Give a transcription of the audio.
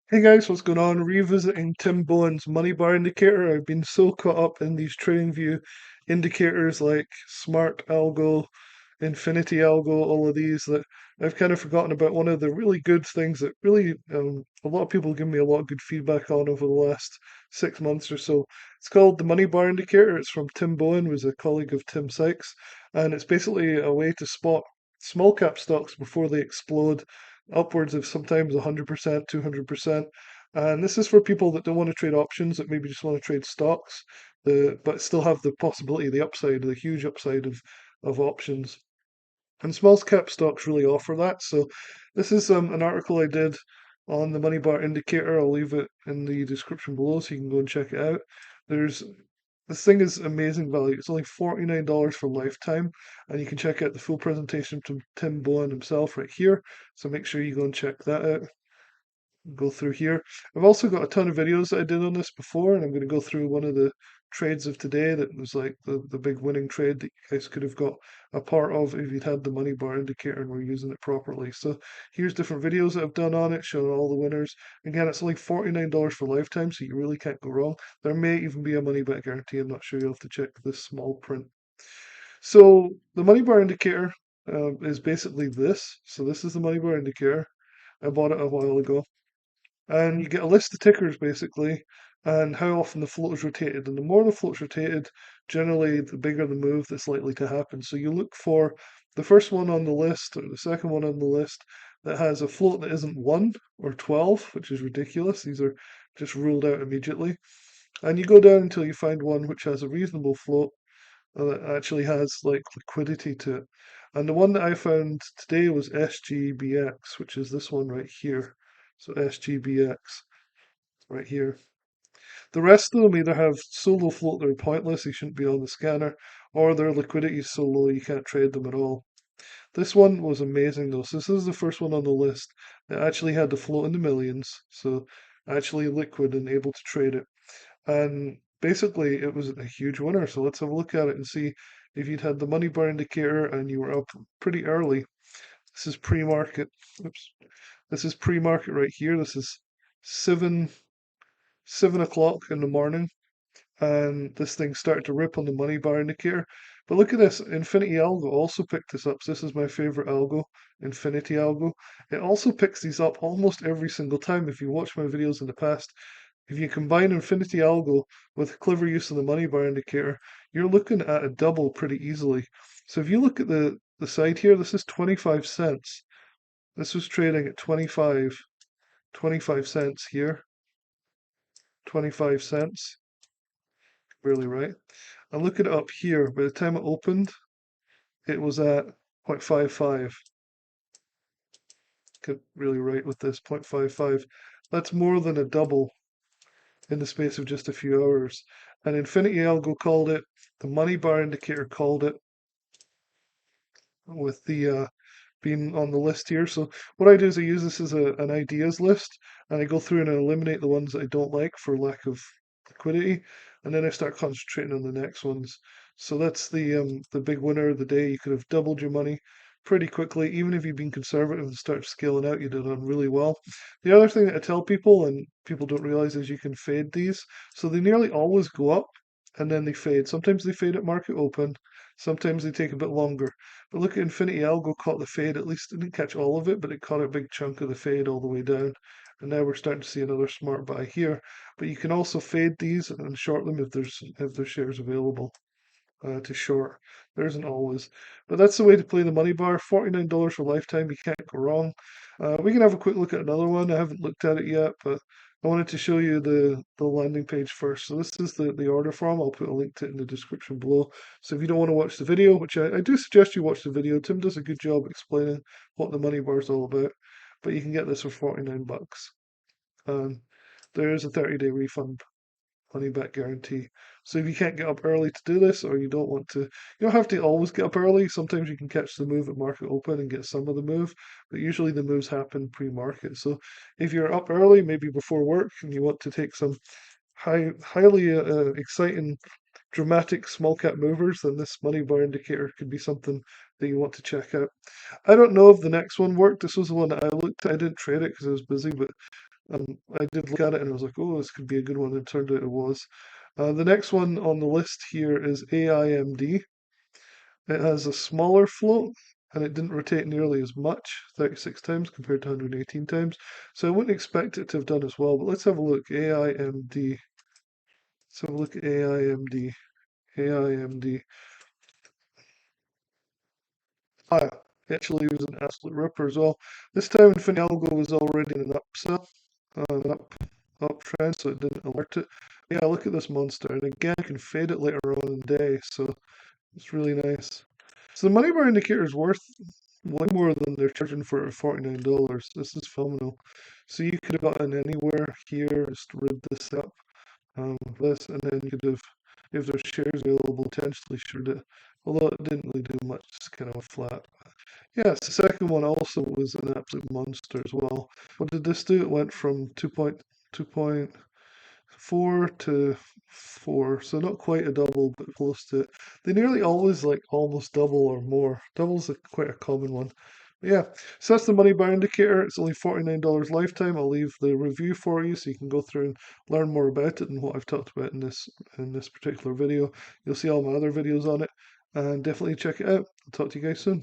Hey guys, what's going on? Revisiting Tim Bowen's money bar indicator. I've been so caught up in these TradingView indicators like Smart Algo, Infinity Algo, all of these that I've kind of forgotten about one of the really good things that really a lot of people give me a lot of good feedback on over the last 6 months or so. It's called the money bar indicator. It's from Tim Bowen, who's a colleague of Tim Sykes, and it's basically a way to spot small cap stocks before they explode upwards of sometimes 100%, 200%. And this is for people that don't want to trade options, that maybe just want to trade stocks, but still have the possibility, the upside, the huge upside of options. And small cap stocks really offer that. So this is an article I did on the money bar indicator. I'll leave it in the description below so you can go and check it out. There's This thing is amazing value. It's only $49 for lifetime, and you can check out the full presentation from Tim Bowen himself right here. So make sure you go and check that out. Go through here. I've also got a ton of videos that I did on this before, and I'm going to go through one of the trades of today that was like the big winning trade that you guys could have got a part of if you'd had the money bar indicator and were using it properly. So here's different videos that I've done on it, showing all the winners. Again, it's only $49 for lifetime, so you really can't go wrong. There may even be a money back guarantee. I'm not sure. You'll have to check this small print. So the money bar indicator is basically this. So this is the money bar indicator. I bought it a while ago, and you get a list of tickers basically, and how often the float is rotated. And the more the float's rotated, generally the bigger the move that's likely to happen. So you look for the first one on the list or the second one on the list that has a float that isn't 1 or 12, which is ridiculous. These are just ruled out immediately. And you go down until you find one which has a reasonable float that actually has like liquidity to it. And the one that I found today was SGBX, which is this one right here. So SGBX right here. The rest of them either have so low float they're pointless, they shouldn't be on the scanner, or their liquidity is so low you can't trade them at all. This one was amazing though. So this is the first one on the list that actually had the float in the millions, so actually liquid and able to trade it. And basically it was a huge winner. So let's have a look at it and see if you'd had the money bar indicator and you were up pretty early. This is pre-market. Oops. This is pre-market right here. This is 7 o'clock in the morning, and this thing started to rip on the money bar indicator. But look at this, Infinity Algo also picked this up. So this is my favorite algo, Infinity Algo. It also picks these up almost every single time. If you watch my videos in the past, if you combine Infinity Algo with clever use of the money bar indicator, you're looking at a double pretty easily. So if you look at the side here, this is 25 cents. This was trading at 25 cents here, 25 cents, really right. And look at it up here. By the time it opened, it was at 0.55. Get really right with this 0.55. That's more than a double in the space of just a few hours. And Infinity Algo called it, the money bar indicator called it, with the being on the list here. So what I do is I use this as an ideas list, and I go through and I eliminate the ones that I don't like for lack of liquidity, and then I start concentrating on the next ones. So that's the big winner of the day. You could have doubled your money pretty quickly, even if you've been conservative and start scaling out. You did done really well. The other thing that I tell people, and people don't realize, is you can fade these. So they nearly always go up and then they fade. Sometimes they fade at market open. Sometimes they take a bit longer. But look at Infinity Algo caught the fade. At least it didn't catch all of it, but it caught a big chunk of the fade all the way down. And now we're starting to see another smart buy here. But you can also fade these and short them if there's shares available to short. There isn't always. But that's the way to play the money bar. $49 for lifetime. You can't go wrong. We can have a quick look at another one. I haven't looked at it yet, but I wanted to show you the landing page first. So this is the order form. I'll put a link to it in the description below. So if you don't want to watch the video, which I do suggest you watch the video, Tim does a good job explaining what the money bar is all about. But you can get this for 49 bucks. There is a 30-day refund money back guarantee. So if you can't get up early to do this, or you don't want to, you don't have to always get up early. Sometimes you can catch the move at market open and get some of the move, but usually the moves happen pre-market. So if you're up early, maybe before work, and you want to take some highly exciting, dramatic small cap movers, then this money bar indicator could be something that you want to check out. I don't know if the next one worked. This was the one that I looked at. I didn't trade it because I was busy, but I did look at it and I was like, oh, this could be a good one. And it turned out it was. The next one on the list here is AIMD. It has a smaller float and it didn't rotate nearly as much, 36 times compared to 118 times. So I wouldn't expect it to have done as well, but let's have a look. AIMD. Let's have a look at AIMD. AIMD. Ah, actually, it was an absolute ripper as well. This time, Infinity Algo was already in an upsell, an uptrend, so it didn't alert it. Yeah, look at this monster, and again, you can fade it later on in the day, so it's really nice. So the money bar indicator is worth way more than they're charging for $49. This is phenomenal. So you could have gotten anywhere here, just rid this up, this, and then you could have, if there's shares available, potentially should it. Although it didn't really do much, it's kind of a flat. Yes, the second one also was an absolute monster as well. What did this do? It went from 2.4 to 4, so not quite a double, but close to it. They nearly always like almost double or more. Double's quite a common one. But yeah, so that's the money bar indicator. It's only $49 lifetime. I'll leave the review for you so you can go through and learn more about it and what I've talked about in this particular video. You'll see all my other videos on it, and definitely check it out. I'll talk to you guys soon.